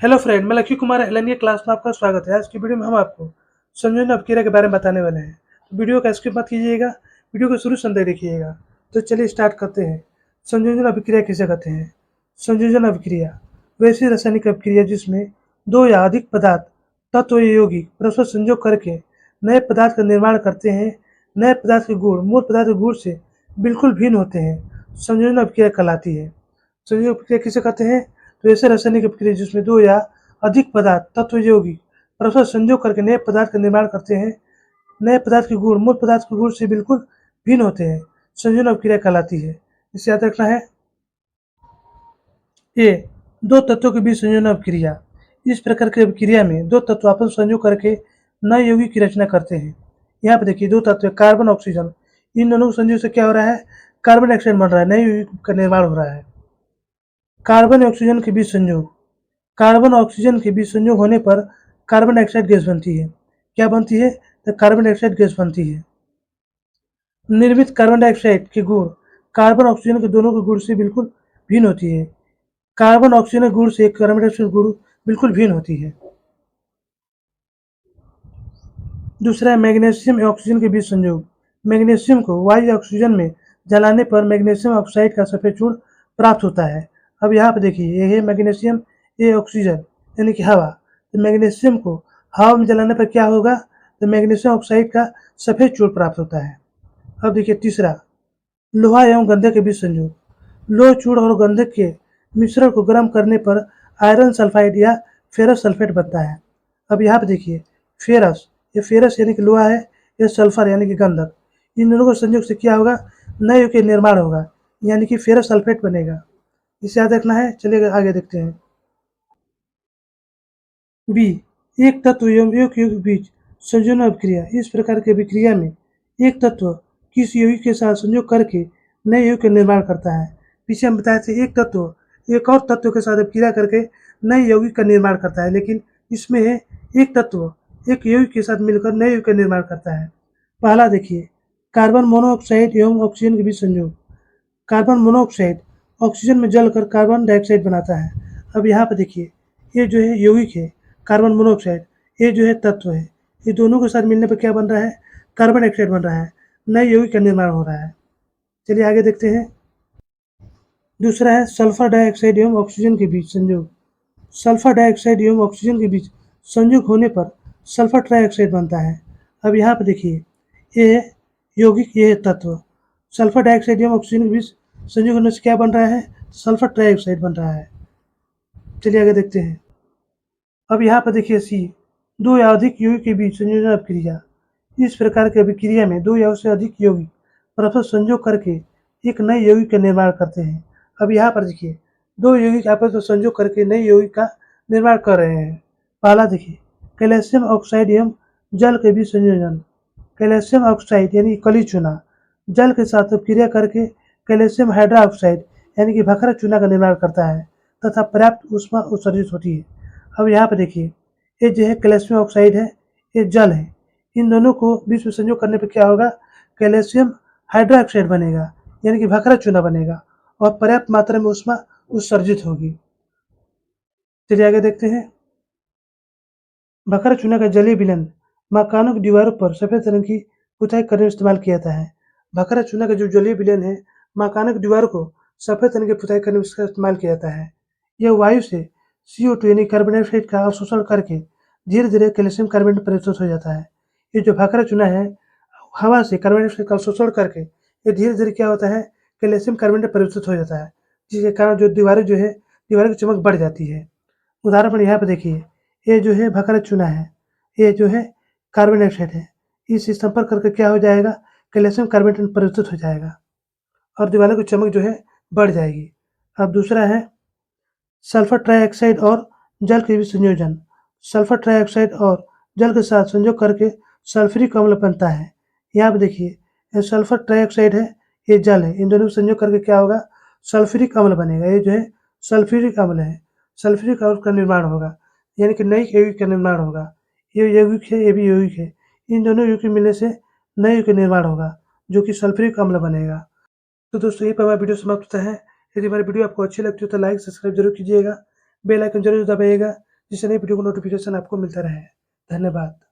Hello friend, मैं lucky Kumar LNA class में आपका स्वागत है। आज की वीडियो में हम आपको संयोजन अपक्रिया के बारे में बताने वाले हैं। तो वीडियो को स्किप मत कीजिएगा, वीडियो को शुरू से अंत तक देखिएगा। तो चलिए स्टार्ट करते हैं। संयोजन अपक्रिया किसे कहते हैं? संयोजन अपक्रिया वैसी रासायनिक अपक्रिया जिसमें दो या अधिक पदार्थ तत्व या यौगिक परस्पर संयोग करके नए पदार्थ का निर्माण करते हैं। नए पदार्थ के गुण मूल पदार्थ के गुण से बिल्कुल भिन्न होते हैं, संयोजन अपक्रिया कहलाती है। संयोजन अपक्रिया किसे कहते हैं? तो ऐसे रासायनिक अपक्रिया जिसमें दो या अधिक पदार्थ तत्व यौगिक परस्पर संयोग करके नए पदार्थ का निर्माण करते हैं। नए पदार्थ के गुण मूल पदार्थ के गुण से बिल्कुल भिन्न होते हैं, संयोजन अपक्रिया कहलाती है। इसे याद रखना है। ए, दो तत्वों के बीच संयोजन अपक्रिया। इस प्रकार की अपक्रिया में दो तत्व आपस में संयोग करके नए यौगिक की रचना करते हैं। यहाँ पे देखिए, दो तत्व कार्बन ऑक्सीजन, इन दोनों के संयोग से क्या हो रहा है? कार्बन डाइऑक्साइड बन रहा है, नए यौगिक का निर्माण हो रहा है। कार्बन ऑक्सीजन के बीच संयोग। कार्बन ऑक्सीजन के बीच संयोग होने पर कार्बन डाइऑक्साइड गैस बनती है। क्या बनती है? तो कार्बन डाइऑक्साइड गैस बनती है। निर्मित कार्बन डाइऑक्साइड के गुण कार्बन ऑक्सीजन के दोनों के गुण से बिल्कुल भिन्न होती है। कार्बन ऑक्सीजन के गुण से कार्बन डाइऑक्साइड गुण बिल्कुल भिन्न होती है। दूसरा है मैग्नीशियम और ऑक्सीजन के बीच संयोग। मैग्नीशियम को वायु या ऑक्सीजन में जलाने पर मैग्नीशियम ऑक्साइड का सफेद चूर्ण प्राप्त होता है। अब यहाँ पे देखिए, ये है मैग्नीशियम, ये ऑक्सीजन यानी कि हवा। तो मैग्नीशियम को हवा में जलाने पर क्या होगा? तो मैग्नीशियम ऑक्साइड का सफेद चूर्ण प्राप्त होता है। अब देखिए तीसरा, लोहा एवं गंधक के बीच संयोग। लोह चूर्ण और गंधक के मिश्रण को गर्म करने पर आयरन सल्फाइड या फेरस सल्फेट बनता है। अब यहाँ पे देखिए, फेरस, ये फेरस यानी कि लोहा है, ये सल्फर यानी कि गंधक। इन दोनों के संयोग से क्या होगा? नए युग के निर्माण होगा, यानी कि फेरस सल्फेट बनेगा। इसे याद रखना है। चलिए आगे देखते हैं। बी, एक तत्व एवं एक यौगिक के बीच संयोजन अभिक्रिया। इस प्रकार की अभिक्रिया में एक तत्व किसी यौगिक के साथ संयोग करके नए यौगिक का निर्माण करता है। पीछे हम बताए थे, एक तत्व एक और तत्व के साथ अभिक्रिया करके नए यौगिक का निर्माण करता है, लेकिन इसमें है एक तत्व एक यौगिक के साथ मिलकर नए यौगिक का निर्माण करता है। पहला देखिए, कार्बन मोनोऑक्साइड एवं ऑक्सीजन के बीच संयोग। कार्बन मोनोऑक्साइड ऑक्सीजन में जलकर कार्बन डाइऑक्साइड बनाता है। अब यहाँ पर देखिए, ये जो है यौगिक है कार्बन मोनोऑक्साइड, ये जो है तत्व है, ये दोनों के साथ मिलने पर क्या बन रहा है? कार्बन डाइऑक्साइड बन रहा है, नए यौगिक का निर्माण हो रहा है। चलिए आगे देखते हैं। दूसरा है सल्फर डाइऑक्साइड एवं ऑक्सीजन के बीच संयोग। सल्फर डाइऑक्साइड एवं ऑक्सीजन के बीच संयोग होने पर सल्फर ट्राइऑक्साइड बनता है। अब यहाँ पर देखिए, ये है यौगिक, ये है तत्व। सल्फर डाइऑक्साइड एवं ऑक्सीजन के बीच संयोग होने से क्या बन रहा है? सल्फर ट्राइऑक्साइड बन रहा है। चलिए आगे देखते हैं। अब यहाँ पर देखिए सी, दो या अधिक यौगिक के बीच संयोजन अभिक्रिया। इस प्रकार की अभिक्रिया में दो या उससे अधिक यौगिक परस्पर संयोग करके एक नए यौगिक का निर्माण करते हैं। अब यहाँ पर देखिए, दो यौगिक आपस में संयोग करके नए यौगिक का निर्माण कर रहे हैं। पहला देखिए, कैल्शियम ऑक्साइड एवं जल के बीच संयोजन। कैल्शियम ऑक्साइड यानी कली चूना जल के साथ अभिक्रिया करके कैल्शियम हाइड्रोक्साइड यानी कि भखरा चूना का निर्माण करता है तथा पर्याप्त ऊष्मा उत्सर्जित होती है। अब यहाँ पे देखिए, ये जो है कैल्शियम ऑक्साइड है, ये जल है। इन दोनों को बीच में संयोग करने पर क्या होगा? कैल्शियम हाइड्रोक्साइड बनेगा, यानी कि भखरा चूना बनेगा और पर्याप्त मात्रा में ऊष्मा उत्सर्जित होगी। चलिए आगे देखते हैं। भखरा चूना का जलीय विलयन मकानों की दीवारों पर सफेद रंग की पुताई करने में इस्तेमाल किया जाता है। भखरा चूना का जो जलीय विलयन है, मकानों की दीवारों को सफेद रंग की पुताई करने में इसका इस्तेमाल किया जाता है। यह वायु से CO2 यानी कार्बन डाइऑक्साइड का अवशोषण करके धीरे धीरे कैल्शियम कार्बोनेट में परिवर्तित हो जाता है। ये जो भखरा चूना है, हवा से कार्बन डाइऑक्साइड का अवशोषण करके ये धीरे धीरे क्या होता है? कैल्शियम कार्बोनेट में परिवर्तित हो जाता है, जिसके कारण जो दीवारें जो है, दीवारों की चमक बढ़ जाती है। उदाहरण पर यहाँ पे देखिए, ये जो है भखरा चूना है, ये जो है कार्बन डाइऑक्साइड है। इस संपर्क करके क्या हो जाएगा? कैल्शियम कार्बोनेट में परिवर्तित हो जाएगा और दीवारों की चमक जो है बढ़ जाएगी। अब दूसरा है सल्फर ट्राइऑक्साइड और जल के बीच संयोजन। सल्फर ट्राइऑक्साइड और जल के साथ संयोग करके सल्फ्यूरिक अम्ल बनता है। यहाँ पे देखिए, ये सल्फर ट्राइऑक्साइड है, ये जल है, इन दोनों को संयोग करके क्या होगा? सल्फ्यूरिक अम्ल बनेगा। ये जो है सल्फ्यूरिक अम्ल है, सल्फ्यूरिक अम्ल का निर्माण होगा, यानी कि नई यौगिक का निर्माण होगा। ये यौगिक है, ये भी यौगिक है, इन दोनों यौगिक मिलने से नए यौगिक का निर्माण होगा, जो कि सल्फ्यूरिक अम्ल बनेगा। तो दोस्तों, यहीं पर हमारा वीडियो समाप्त होता है। यदि हमारी वीडियो आपको अच्छी लगती हो तो लाइक सब्सक्राइब जरूर कीजिएगा, बेल आइकन जरूर दबाइएगा, जिससे नई वीडियो का नोटिफिकेशन आपको मिलता रहे। धन्यवाद।